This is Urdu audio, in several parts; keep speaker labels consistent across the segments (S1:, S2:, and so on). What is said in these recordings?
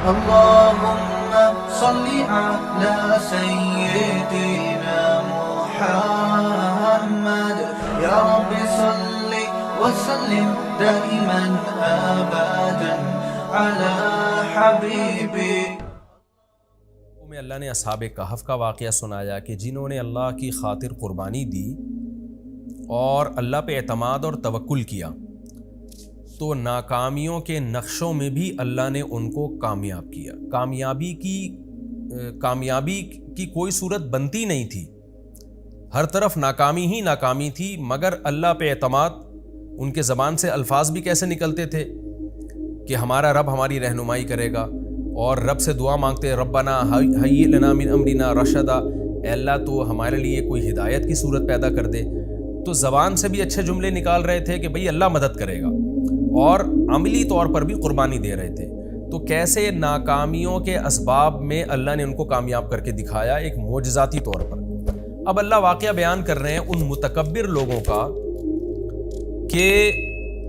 S1: اللهم صل على سيدنا محمد يا رب صل وسلم دائما ابدا على حبيبي.
S2: میں اللہ نے اصحاب کہف کا واقعہ سنایا کہ جنہوں نے اللہ کی خاطر قربانی دی اور اللہ پہ اعتماد اور توکل کیا تو ناکامیوں کے نقشوں میں بھی اللہ نے ان کو کامیاب کیا. کامیابی کی کوئی صورت بنتی نہیں تھی، ہر طرف ناکامی ہی ناکامی تھی، مگر اللہ پہ اعتماد. ان کے زبان سے الفاظ بھی کیسے نکلتے تھے کہ ہمارا رب ہماری رہنمائی کرے گا، اور رب سے دعا مانگتے ربنا ہیئ لنا من امرنا رشدا، اے اللہ تو ہمارے لیے کوئی ہدایت کی صورت پیدا کر دے. تو زبان سے بھی اچھے جملے نکال رہے تھے کہ بھئی اللہ مدد کرے گا، اور عملی طور پر بھی قربانی دے رہے تھے. تو کیسے ناکامیوں کے اسباب میں اللہ نے ان کو کامیاب کر کے دکھایا ایک معجزاتی طور پر. اب اللہ واقعہ بیان کر رہے ہیں ان متکبر لوگوں کا کہ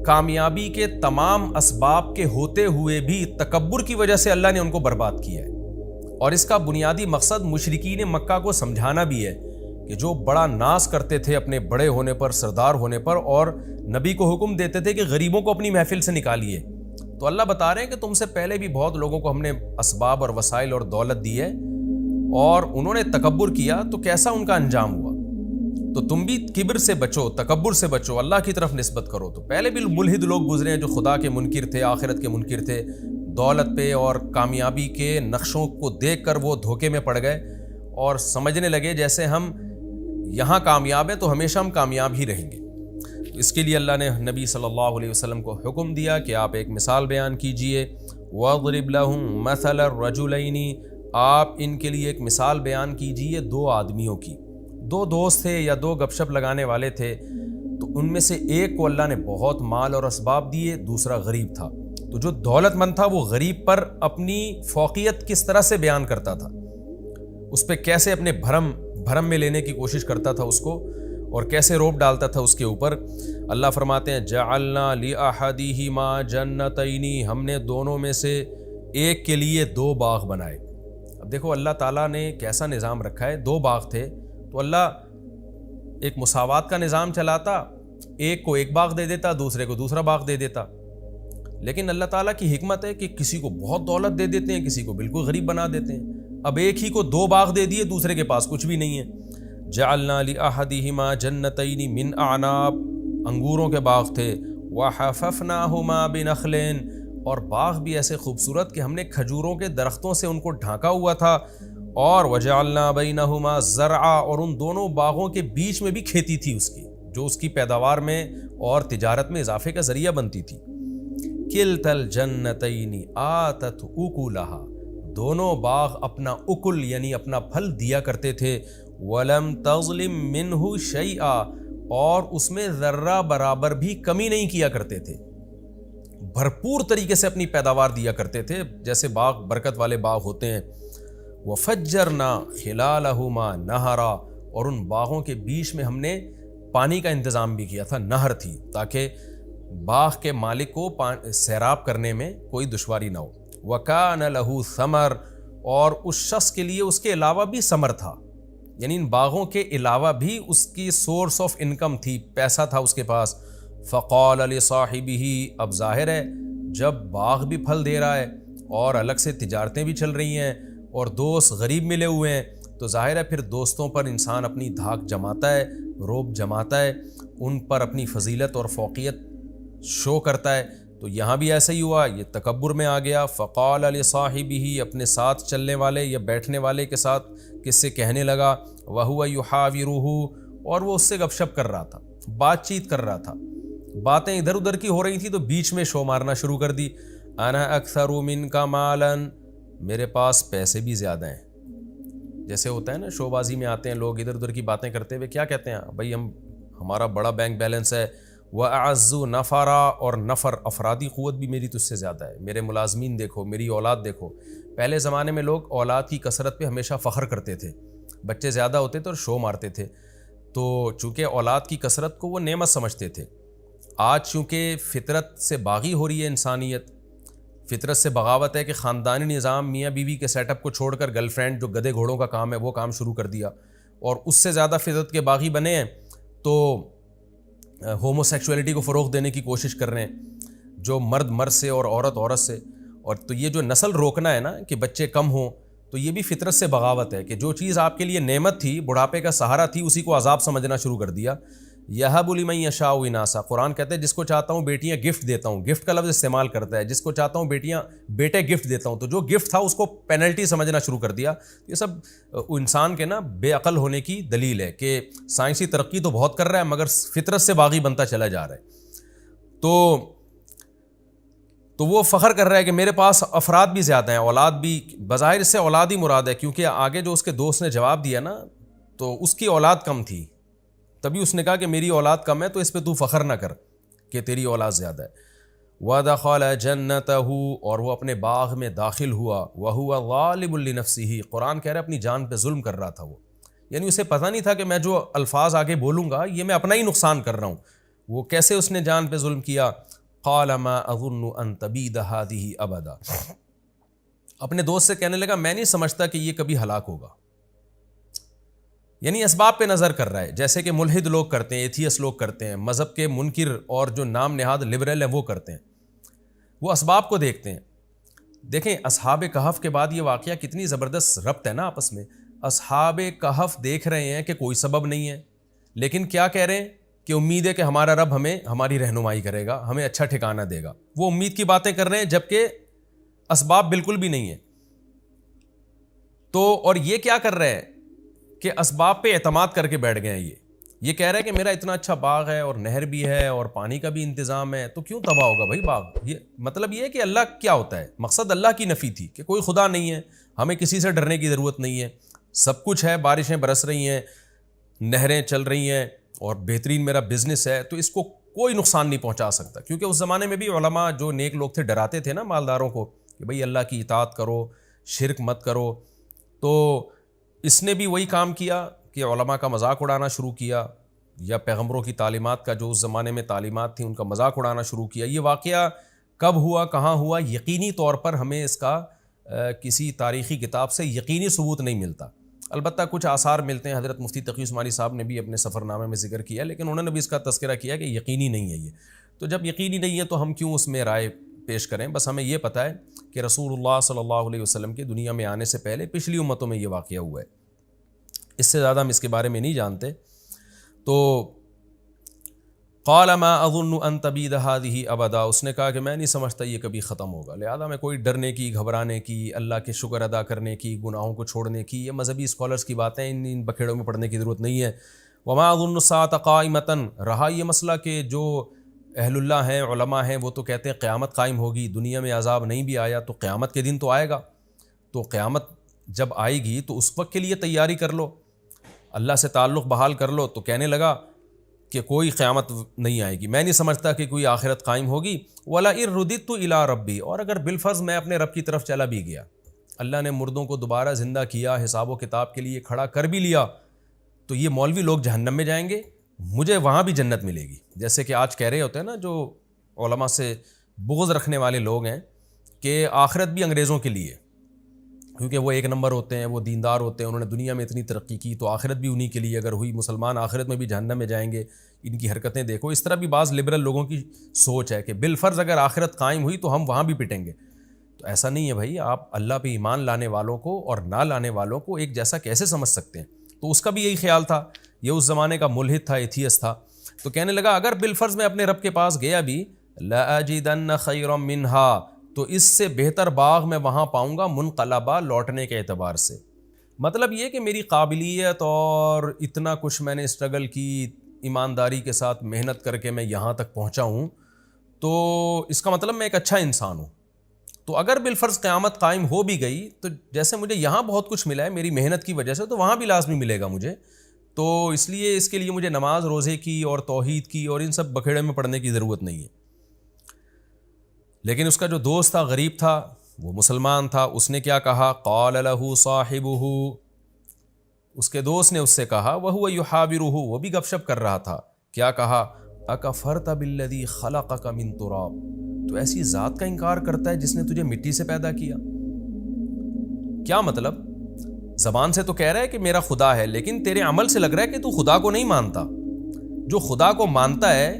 S2: کامیابی کے تمام اسباب کے ہوتے ہوئے بھی تکبر کی وجہ سے اللہ نے ان کو برباد کیا ہے. اور اس کا بنیادی مقصد مشرکین مکہ کو سمجھانا بھی ہے کہ جو بڑا ناز کرتے تھے اپنے بڑے ہونے پر، سردار ہونے پر، اور نبی کو حکم دیتے تھے کہ غریبوں کو اپنی محفل سے نکالیے، تو اللہ بتا رہے ہیں کہ تم سے پہلے بھی بہت لوگوں کو ہم نے اسباب اور وسائل اور دولت دی ہے اور انہوں نے تکبر کیا، تو کیسا ان کا انجام ہوا. تو تم بھی کبر سے بچو، تکبر سے بچو، اللہ کی طرف نسبت کرو. تو پہلے بھی ملحد لوگ گزرے ہیں جو خدا کے منکر تھے، آخرت کے منکر تھے، دولت پہ اور کامیابی کے نقشوں کو دیکھ کر وہ دھوکے میں پڑ گئے اور سمجھنے لگے جیسے ہم یہاں کامیاب ہیں تو ہمیشہ ہم کامیاب ہی رہیں گے. اس کے لیے اللہ نے نبی صلی اللہ علیہ وسلم کو حکم دیا کہ آپ ایک مثال بیان کیجئے. وَاضْرِبْ لَهُمْ مَثَلَ الرَّجُلَيْنِ، آپ ان کے لیے ایک مثال بیان کیجئے دو آدمیوں کی. دو دوست تھے یا دو گپ شپ لگانے والے تھے، تو ان میں سے ایک کو اللہ نے بہت مال اور اسباب دیے، دوسرا غریب تھا. تو جو دولت مند تھا وہ غریب پر اپنی فوقیت کس طرح سے بیان کرتا تھا، اس پہ کیسے اپنے بھرم میں لینے کی کوشش کرتا تھا اس کو، اور کیسے روب ڈالتا تھا اس کے اوپر. اللہ فرماتے ہیں جعلنا لأحدہما جنتین، ہم نے دونوں میں سے ایک کے لیے دو باغ بنائے. اب دیکھو اللہ تعالیٰ نے کیسا نظام رکھا ہے. دو باغ تھے تو اللہ ایک مساوات کا نظام چلاتا، ایک کو ایک باغ دے دیتا، دوسرے کو دوسرا باغ دے دیتا. لیکن اللہ تعالیٰ کی حکمت ہے کہ کسی کو بہت دولت دے دیتے ہیں، کسی کو بالکل غریب بنا دیتے ہیں. اب ایک ہی کو دو باغ دے دیے، دوسرے کے پاس کچھ بھی نہیں ہے. جعلنا لأحدہما جنتین من اعناب، انگوروں کے باغ تھے. وحففناہما بنخل، اور باغ بھی ایسے خوبصورت کہ ہم نے کھجوروں کے درختوں سے ان کو ڈھانکا ہوا تھا. اور وجعلنا بینہما زرعا، اور ان دونوں باغوں کے بیچ میں بھی کھیتی تھی اس کی، جو اس کی پیداوار میں اور تجارت میں اضافے کا ذریعہ بنتی تھی. کلتا الجنتین آتت اکلہا، دونوں باغ اپنا اکل یعنی اپنا پھل دیا کرتے تھے. ولم تظلم منہ شیئا، اور اس میں ذرہ برابر بھی کمی نہیں کیا کرتے تھے، بھرپور طریقے سے اپنی پیداوار دیا کرتے تھے جیسے باغ برکت والے باغ ہوتے ہیں. وفجرنا خلالہما نہرا، اور ان باغوں کے بیچ میں ہم نے پانی کا انتظام بھی کیا تھا، نہر تھی، تاکہ باغ کے مالک کو سیراب کرنے میں کوئی دشواری نہ ہو. وکان لہ ثمر، اور اس شخص کے لیے اس کے علاوہ بھی ثمر تھا، یعنی ان باغوں کے علاوہ بھی اس کی سورس آف انکم تھی، پیسہ تھا اس کے پاس. فقال لصاحبہ، اب ظاہر ہے جب باغ بھی پھل دے رہا ہے اور الگ سے تجارتیں بھی چل رہی ہیں اور دوست غریب ملے ہوئے ہیں، تو ظاہر ہے پھر دوستوں پر انسان اپنی دھاک جماتا ہے، روب جماتا ہے، ان پر اپنی فضیلت اور فوقیت شو کرتا ہے. تو یہاں بھی ایسا ہی ہوا، یہ تکبر میں آ گیا. فقال لصاحبہ، اپنے ساتھ چلنے والے یا بیٹھنے والے کے ساتھ کس سے کہنے لگا. وہو یحاورہ، اور وہ اس سے گپ شپ کر رہا تھا، بات چیت کر رہا تھا، باتیں ادھر ادھر کی ہو رہی تھی، تو بیچ میں شو مارنا شروع کر دی. انا اکثر منک مالا، میرے پاس پیسے بھی زیادہ ہیں. جیسے ہوتا ہے نا شو بازی میں آتے ہیں لوگ ادھر ادھر کی باتیں کرتے ہوئے، کیا کہتے ہیں بھائی ہمارا بڑا بینک بیلنس ہے. وَأَعَزُّ نَفَرًا، اور نفر افرادی قوت بھی میری تجھ سے زیادہ ہے، میرے ملازمین دیکھو، میری اولاد دیکھو. پہلے زمانے میں لوگ اولاد کی کثرت پہ ہمیشہ فخر کرتے تھے، بچے زیادہ ہوتے تھے اور شو مارتے تھے. تو چونکہ اولاد کی کثرت کو وہ نعمت سمجھتے تھے. آج چونکہ فطرت سے باغی ہو رہی ہے انسانیت، فطرت سے بغاوت ہے کہ خاندانی نظام میاں بیوی کے سیٹ اپ کو چھوڑ کر گرل فرینڈ جو گدھے گھوڑوں کا کام ہے وہ کام شروع کر دیا، اور اس سے زیادہ فطرت کے باغی بنے ہیں تو ہومو سیکشولیٹی کو فروغ دینے کی کوشش کر رہے ہیں، جو مرد مرد سے اور عورت عورت سے. اور تو یہ جو نسل روکنا ہے نا کہ بچے کم ہوں، تو یہ بھی فطرت سے بغاوت ہے کہ جو چیز آپ کے لیے نعمت تھی، بڑھاپے کا سہارا تھی، اسی کو عذاب سمجھنا شروع کر دیا. یہب لمن یشاء اناسا، قرآن کہتے ہیں جس کو چاہتا ہوں بیٹیاں گفٹ دیتا ہوں، گفٹ کا لفظ استعمال کرتا ہے، جس کو چاہتا ہوں بیٹے گفٹ دیتا ہوں. تو جو گفٹ تھا اس کو پینلٹی سمجھنا شروع کر دیا. یہ سب انسان کے نا بے عقل ہونے کی دلیل ہے کہ سائنسی ترقی تو بہت کر رہا ہے مگر فطرت سے باغی بنتا چلا جا رہا ہے. تو وہ فخر کر رہا ہے کہ میرے پاس افراد بھی زیادہ ہیں، اولاد بھی. بظاہر اس سے اولاد ہی مراد ہے، کیونکہ آگے جو اس کے دوست نے جواب دیا نا تو اس کی اولاد کم تھی، تبھی اس نے کہا کہ میری اولاد کم ہے تو اس پہ تو فخر نہ کر کہ تیری اولاد زیادہ ہے. وَدَخَلَ جَنَّتَهُ، اور وہ اپنے باغ میں داخل ہوا. وَهُوَ ظَالِمٌ لِنَفْسِهِ، قرآن کہہ رہا ہے اپنی جان پہ ظلم کر رہا تھا وہ، یعنی اسے پتہ نہیں تھا کہ میں جو الفاظ آگے بولوں گا یہ میں اپنا ہی نقصان کر رہا ہوں. وہ کیسے اس نے جان پہ ظلم کیا؟ قَالَ مَا أَظُنُّ أَن تَبِيدَ هَٰذِهِ أَبَدًا، اپنے دوست سے کہنے لگا میں نہیں سمجھتا کہ یہ کبھی ہلاک ہوگا. یعنی اسباب پہ نظر کر رہا ہے، جیسے کہ ملحد لوگ کرتے ہیں، ایتھیس لوگ کرتے ہیں، مذہب کے منکر اور جو نام نہاد لبرل ہیں وہ کرتے ہیں، وہ اسباب کو دیکھتے ہیں. دیکھیں اصحاب کہف کے بعد یہ واقعہ کتنی زبردست ربط ہے نا آپس میں. اصحاب کہف دیکھ رہے ہیں کہ کوئی سبب نہیں ہے، لیکن کیا کہہ رہے ہیں کہ امید ہے کہ ہمارا رب ہمیں ہماری رہنمائی کرے گا، ہمیں اچھا ٹھکانہ دے گا. وہ امید کی باتیں کر رہے ہیں جبکہ اسباب بالکل بھی نہیں ہیں. تو اور یہ کیا کر رہے ہیں کہ اسباب پہ اعتماد کر کے بیٹھ گئے ہیں. یہ کہہ رہے ہیں کہ میرا اتنا اچھا باغ ہے اور نہر بھی ہے اور پانی کا بھی انتظام ہے، تو کیوں تباہ ہوگا بھائی باغ؟ یہ مطلب یہ ہے کہ اللہ کیا ہوتا ہے، مقصد اللہ کی نفی تھی کہ کوئی خدا نہیں ہے، ہمیں کسی سے ڈرنے کی ضرورت نہیں ہے، سب کچھ ہے، بارشیں برس رہی ہیں، نہریں چل رہی ہیں اور بہترین میرا بزنس ہے، تو اس کو کوئی نقصان نہیں پہنچا سکتا. کیونکہ اس زمانے میں بھی علماء جو نیک لوگ تھے ڈراتے تھے نا مالداروں کو کہ بھئی اللہ کی اطاعت کرو، شرک مت کرو. تو اس نے بھی وہی کام کیا کہ علماء کا مذاق اڑانا شروع کیا، یا پیغمبروں کی تعلیمات کا جو اس زمانے میں تعلیمات تھیں ان کا مذاق اڑانا شروع کیا. یہ واقعہ کب ہوا، کہاں ہوا، یقینی طور پر ہمیں اس کا کسی تاریخی کتاب سے یقینی ثبوت نہیں ملتا. البتہ کچھ آثار ملتے ہیں، حضرت مفتی تقی عثمانی صاحب نے بھی اپنے سفر نامے میں ذکر کیا، لیکن انہوں نے بھی اس کا تذکرہ کیا کہ یقینی نہیں ہے یہ. تو جب یقینی نہیں ہے تو ہم کیوں اس میں رائے پیش کریں؟ بس ہمیں یہ پتہ ہے کہ رسول اللہ صلی اللہ علیہ وسلم کے دنیا میں آنے سے پہلے پچھلی امتوں میں یہ واقعہ ہوا ہے. اس سے زیادہ ہم اس کے بارے میں نہیں جانتے. تو قال ما اظن ان تبید هذه ابدا، اس نے کہا کہ میں نہیں سمجھتا یہ کبھی ختم ہوگا. لہذا میں کوئی ڈرنے کی، گھبرانے کی، اللہ کے شکر ادا کرنے کی، گناہوں کو چھوڑنے کی، یہ مذہبی اسکالرس کی باتیں ان بکھیڑوں میں پڑھنے کی ضرورت نہیں ہے. وما اظن الساعة قائمة، رہا یہ مسئلہ کہ جو اہل اللہ ہیں، علماء ہیں، وہ تو کہتے ہیں قیامت قائم ہوگی، دنیا میں عذاب نہیں بھی آیا تو قیامت کے دن تو آئے گا. تو قیامت جب آئے گی تو اس وقت کے لیے تیاری کر لو، اللہ سے تعلق بحال کر لو. تو کہنے لگا کہ کوئی قیامت نہیں آئے گی، میں نہیں سمجھتا کہ کوئی آخرت قائم ہوگی. وَلَئِن رُدِدتُّ إِلَىٰ رَبِّي، اور اگر بالفرض میں اپنے رب کی طرف چلا بھی گیا، اللہ نے مردوں کو دوبارہ زندہ کیا، حساب و کتاب کے لیے کھڑا کر بھی لیا، تو یہ مولوی لوگ جہنم میں جائیں گے، مجھے وہاں بھی جنت ملے گی. جیسے کہ آج کہہ رہے ہوتے ہیں نا جو علماء سے بغض رکھنے والے لوگ ہیں کہ آخرت بھی انگریزوں کے لیے، کیونکہ وہ ایک نمبر ہوتے ہیں، وہ دیندار ہوتے ہیں، انہوں نے دنیا میں اتنی ترقی کی، تو آخرت بھی انہی کے لیے اگر ہوئی، مسلمان آخرت میں بھی جہنم میں جائیں گے. ان کی حرکتیں دیکھو. اس طرح بھی بعض لبرل لوگوں کی سوچ ہے کہ بالفرض اگر آخرت قائم ہوئی تو ہم وہاں بھی پٹیں گے. تو ایسا نہیں ہے بھائی، آپ اللہ پہ ایمان لانے والوں کو اور نہ لانے والوں کو ایک جیسا کیسے سمجھ سکتے ہیں؟ تو اس کا بھی یہی خیال تھا، یہ اس زمانے کا ملحد تھا، ایتھیس تھا. تو کہنے لگا اگر بالفرض میں اپنے رب کے پاس گیا بھی، لَأَجِدَنَّ خَيْرًا مِّنْهَا، تو اس سے بہتر باغ میں وہاں پاؤں گا، منقلبہ، لوٹنے کے اعتبار سے. مطلب یہ کہ میری قابلیت اور اتنا کچھ میں نے اسٹرگل کی، ایمانداری کے ساتھ محنت کر کے میں یہاں تک پہنچا ہوں، تو اس کا مطلب میں ایک اچھا انسان ہوں. تو اگر بالفرض قیامت قائم ہو بھی گئی تو جیسے مجھے یہاں بہت کچھ ملا ہے میری محنت کی وجہ سے، تو وہاں بھی لازمی ملے گا مجھے. تو اس لیے اس کے لیے مجھے نماز روزے کی اور توحید کی اور ان سب بکھیڑے میں پڑھنے کی ضرورت نہیں ہے. لیکن اس کا جو دوست تھا، غریب تھا، وہ مسلمان تھا، اس نے کیا کہا؟ قال له صاحبه، اس کے دوست نے اس سے کہا، وهو يحاوره، وہ بھی گپ شپ کر رہا تھا، کیا کہا؟ اکفرت بالذی خلقک من تراب، تو ایسی ذات کا انکار کرتا ہے جس نے تجھے مٹی سے پیدا کیا. کیا مطلب؟ زبان سے تو کہہ رہا ہے کہ میرا خدا ہے، لیکن تیرے عمل سے لگ رہا ہے کہ تو خدا کو نہیں مانتا. جو خدا کو مانتا ہے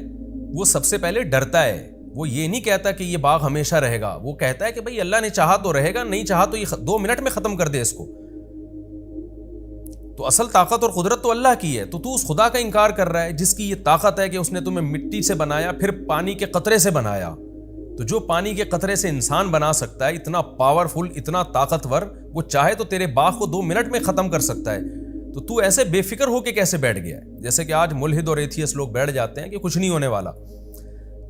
S2: وہ سب سے پہلے ڈرتا ہے. وہ یہ نہیں کہتا کہ یہ باغ ہمیشہ رہے گا، وہ کہتا ہے کہ بھئی اللہ نے چاہا تو رہے گا، نہیں چاہا تو یہ 2 منٹ میں ختم کر دے اس کو. تو اصل طاقت اور قدرت تو اللہ کی ہے، تو اس خدا کا انکار کر رہا ہے جس کی یہ طاقت ہے کہ اس نے تمہیں مٹی سے بنایا، پھر پانی کے قطرے سے بنایا. تو جو پانی کے قطرے سے انسان بنا سکتا ہے، اتنا پاورفل، اتنا طاقتور، وہ چاہے تو تیرے باغ کو 2 منٹ میں ختم کر سکتا ہے. تو ایسے بے فکر ہو کے کیسے بیٹھ گیا ہے؟ جیسے کہ آج ملحد اور ایتھیس لوگ بیٹھ جاتے ہیں کہ کچھ نہیں ہونے والا.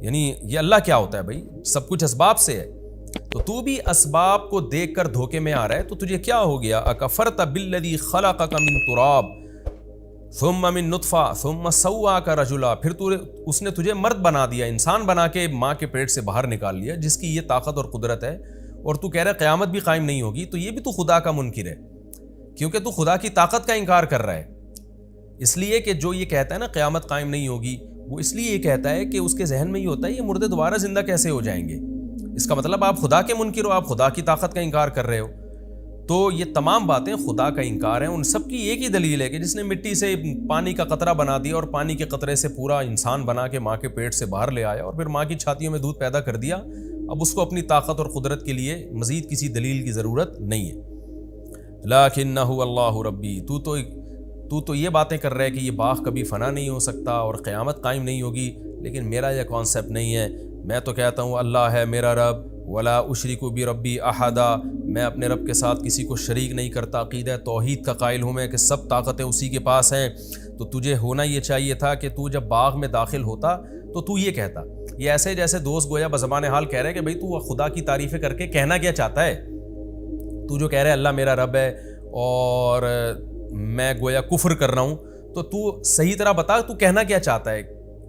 S2: یعنی یہ اللہ کیا ہوتا ہے بھائی؟ سب کچھ اسباب سے ہے. تو بھی اسباب کو دیکھ کر دھوکے میں آ رہا ہے. تو تجھے کیا ہو گیا؟ اکفرت بالذی خلقک من تراب ثم من نطفہ ثم سواک رجلا، پھر اس نے تجھے مرد بنا دیا، انسان بنا کے ماں کے پیٹ سے باہر نکال لیا، جس کی یہ طاقت اور قدرت ہے. اور تو کہہ رہا ہے قیامت بھی قائم نہیں ہوگی. تو یہ بھی تو خدا کا منکر ہے، کیونکہ تو خدا کی طاقت کا انکار کر رہا ہے. اس لیے کہ جو یہ کہتا ہے نا قیامت قائم نہیں ہوگی، وہ اس لیے یہ کہتا ہے کہ اس کے ذہن میں یہ ہوتا ہے یہ مردے دوبارہ زندہ کیسے ہو جائیں گے. اس کا مطلب آپ خدا کے منکر ہو، آپ خدا کی طاقت کا انکار کر رہے ہو. تو یہ تمام باتیں خدا کا انکار ہیں. ان سب کی ایک ہی دلیل ہے کہ جس نے مٹی سے پانی کا قطرہ بنا دیا اور پانی کے قطرے سے پورا انسان بنا کے ماں کے پیٹ سے باہر لے آیا اور پھر ماں کی چھاتیوں میں دودھ پیدا کر دیا. اب اس کو اپنی طاقت اور قدرت کے لیے مزید کسی دلیل کی ضرورت نہیں ہے. لکنہ اللہ ربی، تو تو یہ باتیں کر رہے کہ یہ باغ کبھی فنا نہیں ہو سکتا اور قیامت قائم نہیں ہوگی، لیکن میرا یہ کانسیپٹ نہیں ہے. میں تو کہتا ہوں اللہ ہے میرا رب، ولا اشرک بربی احدا، میں اپنے رب کے ساتھ کسی کو شریک نہیں کرتا. عقیدہ توحید کا قائل ہوں میں کہ سب طاقتیں اسی کے پاس ہیں. تو تجھے ہونا یہ چاہیے تھا کہ تو جب باغ میں داخل ہوتا تو یہ کہتا. یہ ایسے جیسے دوست گویا بزبان حال کہہ رہے کہ بھئی تو خدا کی تعریفیں کر کے کہنا کیا چاہتا ہے؟ تو جو کہہ رہے اللہ میرا رب ہے اور میں گویا کفر کر رہا ہوں، تو صحیح طرح بتا تو کہنا کیا چاہتا ہے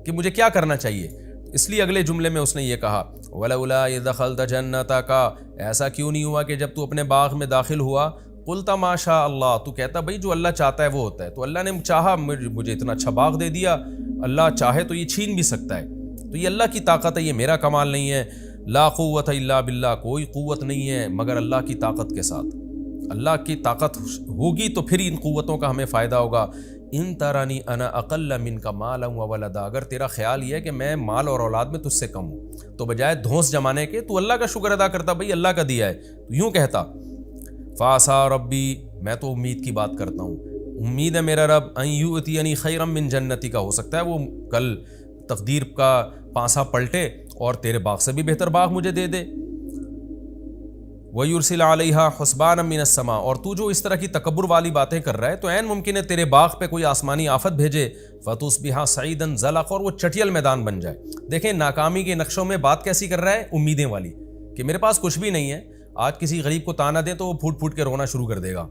S2: کہ مجھے کیا کرنا چاہیے. اس لیے اگلے جملے میں اس نے یہ کہا وَلَوْلَا إِذْ دَخَلْتَ جَنَّتَكَ، ایسا کیوں نہیں ہوا کہ جب تو اپنے باغ میں داخل ہوا، قُلْتَ مَا شَاءَ اللَّهُ، تو کہتا بھئی جو اللہ چاہتا ہے وہ ہوتا ہے. تو اللہ نے چاہا مجھے اتنا اچھا باغ دے دیا، اللہ چاہے تو یہ چھین بھی سکتا ہے. تو یہ اللہ کی طاقت ہے، یہ میرا کمال نہیں ہے. لا قوت الا باللہ، کوئی قوت نہیں ہے مگر اللہ کی طاقت کے ساتھ. اللہ کی طاقت ہوگی تو پھر ان قوتوں کا ہمیں فائدہ ہوگا. ان ترانی انا اقل منک مالا وولدا، اگر تیرا خیال یہ ہے کہ میں مال اور اولاد میں تجھ سے کم ہوں تو بجائے دھونس جمانے کے تو اللہ کا شکر ادا کرتا، بھئی اللہ کا دیا ہے. تو یوں کہتا فعسا ربی، میں تو امید کی بات کرتا ہوں، امید ہے میرا رب ان یؤتینی خیرا من جنتی کا، ہو سکتا ہے وہ کل تقدیر کا پانسا پلٹے اور تیرے باغ سے بھی بہتر باغ مجھے دے دے. وَيُرْسِلَ عَلَيْهَا حُسْبَانًا مِّنَ السَّمَاءِ، اور تو جو اس طرح کی تکبر والی باتیں کر رہا ہے تو عین ممکن ہے تیرے باغ پہ کوئی آسمانی آفت بھیجے، فَتُصْبِحَ صَعِيدًا زَلَقًا، اور وہ چٹیل میدان بن جائے. دیکھیں ناکامی کے نقشوں میں بات کیسی کر رہا ہے، امیدیں والی، کہ میرے پاس کچھ بھی نہیں ہے. آج کسی غریب کو تانا دیں تو وہ پھوٹ پھوٹ کے رونا شروع کر دے گا،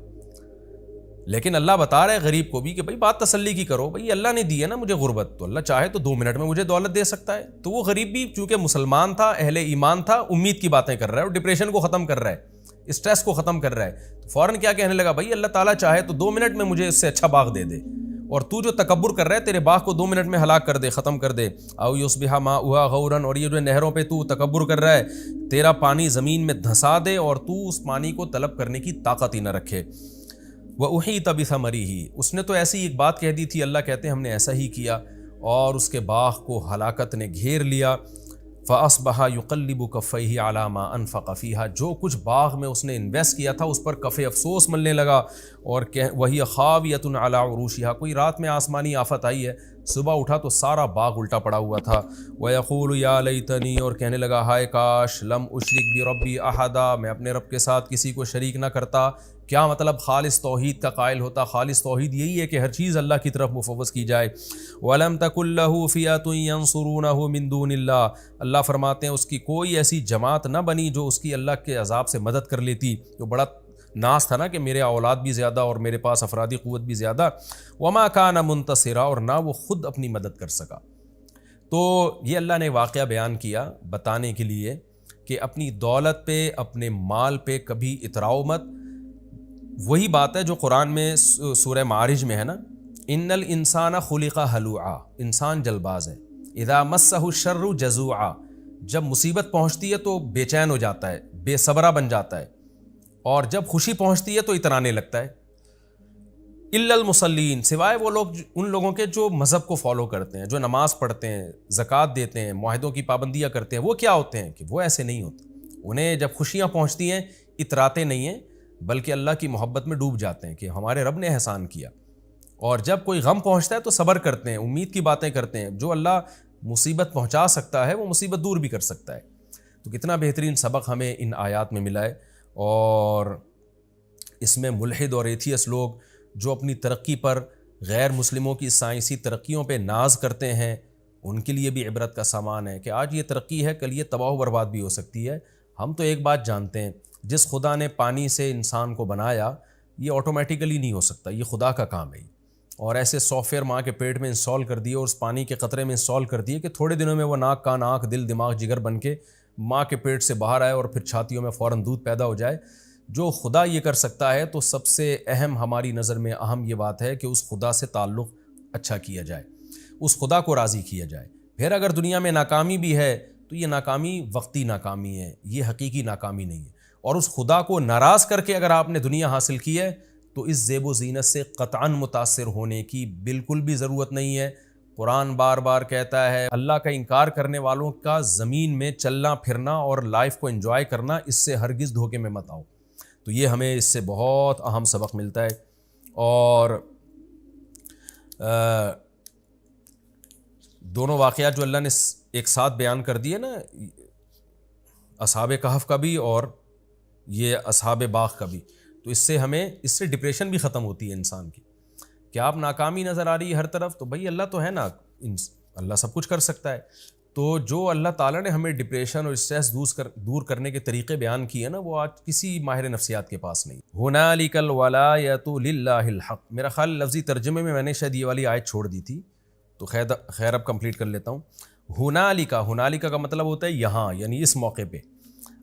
S2: لیکن اللہ بتا رہا ہے غریب کو بھی کہ بھائی بات تسلی کی کرو، بھائی اللہ نے دی ہے نا مجھے غربت، تو اللہ چاہے تو 2 منٹ میں مجھے دولت دے سکتا ہے. تو وہ غریب بھی چونکہ مسلمان تھا، اہل ایمان تھا، امید کی باتیں کر رہا ہے اور ڈپریشن کو ختم کر رہا ہے، اسٹریس کو ختم کر رہا ہے. تو فوراً کیا کہنے لگا، بھائی اللہ تعالیٰ چاہے تو 2 منٹ میں مجھے اس سے اچھا باغ دے دے، اور تو جو تکبر کر رہا ہے تیرے باغ کو 2 منٹ میں ہلاک کر دے، ختم کر دے. او یصبح ماؤها غورا، اور یہ جو نہروں پہ تو تکبر کر رہا ہے، تیرا پانی زمین میں دھسا دے اور تو اس پانی کو طلب کرنے کی طاقت ہی نہ رکھے. وَأُحِيطَ بِثَمَرِهِ، اس نے تو ایسی ایک بات کہہ دی تھی، اللہ کہتے ہیں ہم نے ایسا ہی کیا اور اس کے باغ کو ہلاکت نے گھیر لیا. فَأَصْبَحَ يُقَلِّبُ كَفَّيْهِ عَلَى مَا أَنفَقَ فِيهَا، جو کچھ باغ میں اس نے انویسٹ کیا تھا اس پر کف افسوس ملنے لگا. اور وَهِيَ خَاوِيَةٌ عَلَى عُرُوشِهَا، کوئی رات میں آسمانی آفت آئی ہے، صبح اٹھا تو سارا باغ الٹا پڑا ہوا تھا. وَيَقُولُ يَا لَيْتَنِي، اور کہنے لگا ہائے کاش، لَمْ أُشْرِكْ بِرَبِّي أَحَدًا، میں اپنے رب کے ساتھ کسی کو شریک نہ کرتا. کیا مطلب؟ خالص توحید کا قائل ہوتا. خالص توحید یہی ہے کہ ہر چیز اللہ کی طرف مفوض کی جائے. وَلَمْ تَكُنْ لَهُ فِئَةٌ يَنْصُرُونَهُ مِنْ دُونِ اللَّهِ، اللہ فرماتے ہیں اس کی کوئی ایسی جماعت نہ بنی جو اس کی اللہ کے عذاب سے مدد کر لیتی. جو بڑا ناز تھا نا کہ میرے اولاد بھی زیادہ اور میرے پاس افرادی قوت بھی زیادہ. وَمَا كَانَ مُنْتَصِرًا، اور نہ وہ خود اپنی مدد کر سکا. تو یہ اللہ نے واقعہ بیان کیا بتانے کے لیے کہ اپنی دولت پہ، اپنے مال پہ کبھی اتراؤ مت. وہی بات ہے جو قرآن میں سورہ معارج میں ہے نا، ان الانسان خلق ہلوعا، انسان جلد باز ہے. اذا مسہ الشر جزوعا، جب مصیبت پہنچتی ہے تو بے چین ہو جاتا ہے، بے صبرا بن جاتا ہے، اور جب خوشی پہنچتی ہے تو اترانے لگتا ہے۔ الا المصلین، سوائے وہ لوگ، ان لوگوں کے جو مذہب کو فالو کرتے ہیں، جو نماز پڑھتے ہیں، زکوٰۃ دیتے ہیں، معاہدوں کی پابندیاں کرتے ہیں، وہ کیا ہوتے ہیں کہ وہ ایسے نہیں ہوتے۔ انہیں جب خوشیاں پہنچتی ہیں اتراتے نہیں ہیں، بلکہ اللہ کی محبت میں ڈوب جاتے ہیں کہ ہمارے رب نے احسان کیا، اور جب کوئی غم پہنچتا ہے تو صبر کرتے ہیں، امید کی باتیں کرتے ہیں۔ جو اللہ مصیبت پہنچا سکتا ہے وہ مصیبت دور بھی کر سکتا ہے۔ تو کتنا بہترین سبق ہمیں ان آیات میں ملا ہے، اور اس میں ملحد اور ایتھیس لوگ جو اپنی ترقی پر غیر مسلموں کی سائنسی ترقیوں پہ ناز کرتے ہیں، ان کے لیے بھی عبرت کا سامان ہے کہ آج یہ ترقی ہے، کل یہ تباہ و برباد بھی ہو سکتی ہے۔ ہم تو ایک بات جانتے ہیں، جس خدا نے پانی سے انسان کو بنایا یہ آٹومیٹیکلی نہیں ہو سکتا، یہ خدا کا کام ہے، اور ایسے سافٹ ویئر ماں کے پیٹ میں انسٹال کر دیے اور اس پانی کے قطرے میں انسٹال کر دیے کہ تھوڑے دنوں میں وہ ناک کان آنکھ دل دماغ جگر بن کے ماں کے پیٹ سے باہر آئے اور پھر چھاتیوں میں فوراً دودھ پیدا ہو جائے۔ جو خدا یہ کر سکتا ہے تو سب سے اہم ہماری نظر میں اہم یہ بات ہے کہ اس خدا سے تعلق اچھا کیا جائے، اس خدا کو راضی کیا جائے۔ پھر اگر دنیا میں ناکامی بھی ہے تو یہ ناکامی وقتی ناکامی ہے، یہ حقیقی ناکامی نہیں ہے، اور اس خدا کو ناراض کر کے اگر آپ نے دنیا حاصل کی ہے تو اس زیب و زینت سے قطعاً متاثر ہونے کی بالکل بھی ضرورت نہیں ہے۔ قرآن بار بار کہتا ہے اللہ کا انکار کرنے والوں کا زمین میں چلنا پھرنا اور لائف کو انجوائے کرنا، اس سے ہرگز دھوکے میں مت آؤ۔ تو یہ ہمیں اس سے بہت اہم سبق ملتا ہے۔ اور دونوں واقعات جو اللہ نے ایک ساتھ بیان کر دیے نا، اصحاب کہف کا بھی اور یہ اصحاب باغ کا بھی، تو اس سے ڈپریشن بھی ختم ہوتی ہے انسان کی، کہ آپ ناکامی نظر آ رہی ہے ہر طرف، تو بھائی اللہ تو ہے نا، اللہ سب کچھ کر سکتا ہے۔ تو جو اللہ تعالیٰ نے ہمیں ڈپریشن اور اسٹریس دور کرنے کے طریقے بیان کیے نا، وہ آج کسی ماہر نفسیات کے پاس نہیں۔ ہنالک الولایۃ للہ الحق، میرا خیال لفظی ترجمے میں نے شاید یہ والی آیت چھوڑ دی تھی، تو خیر اب کمپلیٹ کر لیتا ہوں۔ ہنالک کا مطلب ہوتا ہے یہاں، یعنی اس موقع پہ۔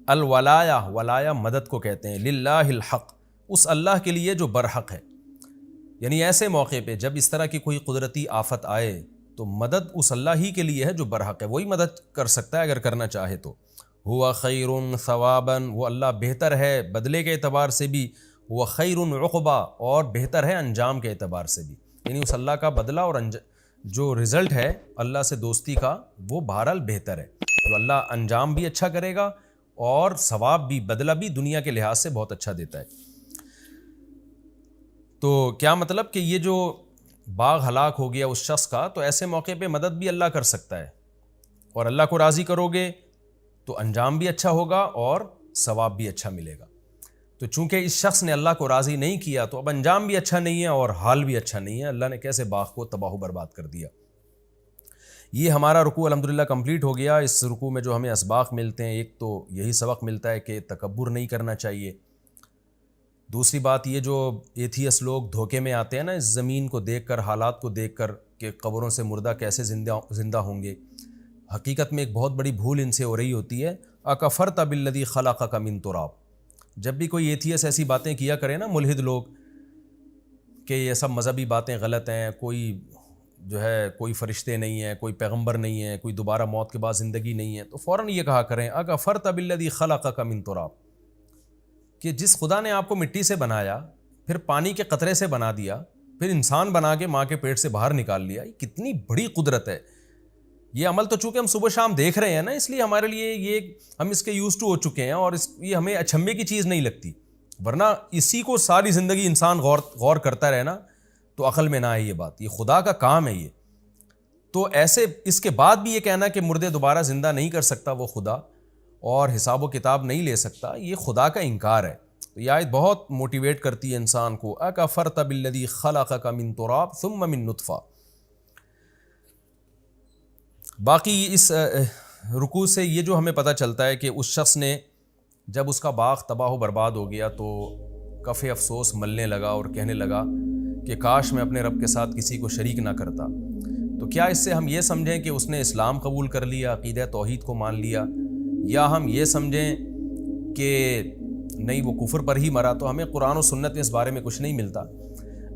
S2: ولایا مدد کو کہتے ہیں، للہ الحق، اس اللہ کے لیے جو برحق ہے، یعنی ایسے موقع پہ جب اس طرح کی کوئی قدرتی آفت آئے تو مدد اس اللہ ہی کے لیے ہے جو برحق ہے، وہی مدد کر سکتا ہے اگر کرنا چاہے تو۔ ہوا خیر ثوابا، وہ اللہ بہتر ہے بدلے کے اعتبار سے بھی، وہ خیر عقبا، اور بہتر ہے انجام کے اعتبار سے بھی، یعنی اس اللہ کا بدلہ اور جو رزلٹ ہے اللہ سے دوستی کا وہ بہرحال بہتر ہے، تو اللہ انجام بھی اچھا کرے گا اور ثواب بھی، بدلہ بھی دنیا کے لحاظ سے بہت اچھا دیتا ہے۔ تو کیا مطلب کہ یہ جو باغ ہلاک ہو گیا اس شخص کا، تو ایسے موقع پہ مدد بھی اللہ کر سکتا ہے، اور اللہ کو راضی کرو گے تو انجام بھی اچھا ہوگا اور ثواب بھی اچھا ملے گا۔ تو چونکہ اس شخص نے اللہ کو راضی نہیں کیا تو اب انجام بھی اچھا نہیں ہے اور حال بھی اچھا نہیں ہے، اللہ نے کیسے باغ کو تباہ و برباد کر دیا۔ یہ ہمارا رکوع الحمدللہ کمپلیٹ ہو گیا۔ اس رکوع میں جو ہمیں اسباق ملتے ہیں، ایک تو یہی سبق ملتا ہے کہ تکبر نہیں کرنا چاہیے۔ دوسری بات یہ جو ایتھیس لوگ دھوکے میں آتے ہیں نا اس زمین کو دیکھ کر، حالات کو دیکھ کر کہ قبروں سے مردہ کیسے زندہ ہوں گے، حقیقت میں ایک بہت بڑی بھول ان سے ہو رہی ہوتی ہے۔ اکفرت بالذی خلقک من تراب، جب بھی کوئی ایتھیس ایسی باتیں کیا کرے نا ملحد لوگ کہ یہ سب مذہبی باتیں غلط ہیں، کوئی جو ہے کوئی فرشتے نہیں ہیں، کوئی پیغمبر نہیں ہے، کوئی دوبارہ موت کے بعد زندگی نہیں ہے، تو فوراً یہ کہا کریں اکفرت بالذی خلقک من تراب، کہ جس خدا نے آپ کو مٹی سے بنایا، پھر پانی کے قطرے سے بنا دیا، پھر انسان بنا کے ماں کے پیٹ سے باہر نکال لیا، یہ کتنی بڑی قدرت ہے۔ یہ عمل تو چونکہ ہم صبح شام دیکھ رہے ہیں نا، اس لیے ہمارے لیے یہ ہم اس کے یوز ٹو ہو چکے ہیں، اور یہ ہمیں اچھمبے کی چیز نہیں لگتی، ورنہ اسی کو ساری زندگی انسان غور کرتا رہنا تو عقل میں نہ آئے یہ بات، یہ خدا کا کام ہے یہ۔ تو ایسے اس کے بعد بھی یہ کہنا کہ مردے دوبارہ زندہ نہیں کر سکتا وہ خدا، اور حساب و کتاب نہیں لے سکتا، یہ خدا کا انکار ہے۔ تو یہ آیت بہت موٹیویٹ کرتی ہے انسان کو، اکفرت بالذی خلقک من تراب ثم من نطفہ۔ باقی اس رکوع سے یہ جو ہمیں پتہ چلتا ہے کہ اس شخص نے جب اس کا باغ تباہ و برباد ہو گیا تو کف افسوس ملنے لگا اور کہنے لگا کہ کاش میں اپنے رب کے ساتھ کسی کو شریک نہ کرتا۔ تو کیا اس سے ہم یہ سمجھیں کہ اس نے اسلام قبول کر لیا، عقیدہ توحید کو مان لیا، یا ہم یہ سمجھیں کہ نہیں وہ کفر پر ہی مرا؟ تو ہمیں قرآن و سنت میں اس بارے میں کچھ نہیں ملتا۔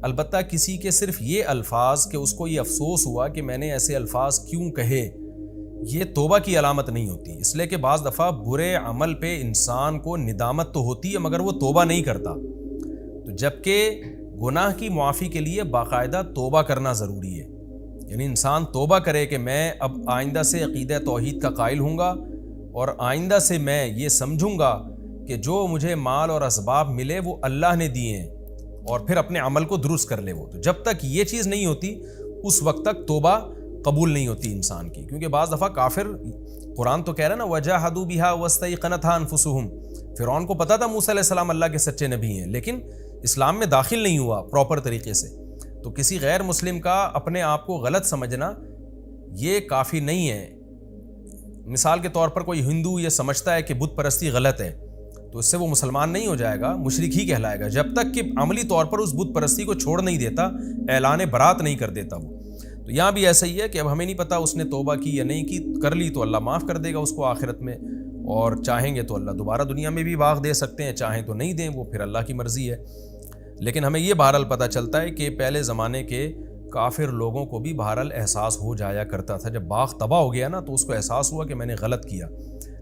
S2: البتہ کسی کے صرف یہ الفاظ کہ اس کو یہ افسوس ہوا کہ میں نے ایسے الفاظ کیوں کہے، یہ توبہ کی علامت نہیں ہوتی، اس لیے کہ بعض دفعہ برے عمل پہ انسان کو ندامت تو ہوتی ہے مگر وہ توبہ نہیں کرتا، تو جبکہ گناہ کی معافی کے لیے باقاعدہ توبہ کرنا ضروری ہے، یعنی انسان توبہ کرے کہ میں اب آئندہ سے عقیدہ توحید کا قائل ہوں گا اور آئندہ سے میں یہ سمجھوں گا کہ جو مجھے مال اور اسباب ملے وہ اللہ نے دیے ہیں، اور پھر اپنے عمل کو درست کر لے وہ. تو جب تک یہ چیز نہیں ہوتی اس وقت تک توبہ قبول نہیں ہوتی انسان کی، کیونکہ بعض دفعہ کافر، قرآن تو کہہ رہا ہے نا وَجَاهَدُوا بِهَا وَاسْتَيْقَنَتْهَا أَنفُسُهُمْ، فرعون کو پتا تھا موسیٰ علیہ السلام اللہ کے سچے نبی ہیں لیکن اسلام میں داخل نہیں ہوا پراپر طریقے سے. تو کسی غیر مسلم کا اپنے آپ کو غلط سمجھنا یہ کافی نہیں ہے. مثال کے طور پر کوئی ہندو یہ سمجھتا ہے کہ بت پرستی غلط ہے تو اس سے وہ مسلمان نہیں ہو جائے گا، مشرک ہی کہلائے گا جب تک کہ عملی طور پر اس بت پرستی کو چھوڑ نہیں دیتا، اعلان برات نہیں کر دیتا وہ. تو یہاں بھی ایسا ہی ہے کہ اب ہمیں نہیں پتا اس نے توبہ کی یا نہیں کی، کر لی تو اللہ معاف کر دے گا اس کو آخرت میں، اور چاہیں گے تو اللہ دوبارہ دنیا میں بھی باغ دے سکتے ہیں، چاہیں تو نہیں دیں، وہ پھر اللہ کی مرضی ہے. لیکن ہمیں یہ بہرحال پتہ چلتا ہے کہ پہلے زمانے کے کافر لوگوں کو بھی بہرحال احساس ہو جایا کرتا تھا، جب باغ تباہ ہو گیا نا تو اس کو احساس ہوا کہ میں نے غلط کیا.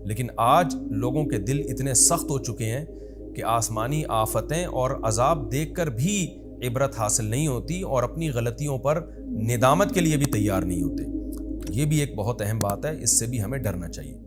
S2: لیکن آج لوگوں کے دل اتنے سخت ہو چکے ہیں کہ آسمانی آفتیں اور عذاب دیکھ کر بھی عبرت حاصل نہیں ہوتی اور اپنی غلطیوں پر ندامت کے لیے بھی تیار نہیں ہوتے. یہ بھی ایک بہت اہم بات ہے، اس سے بھی ہمیں ڈرنا چاہیے.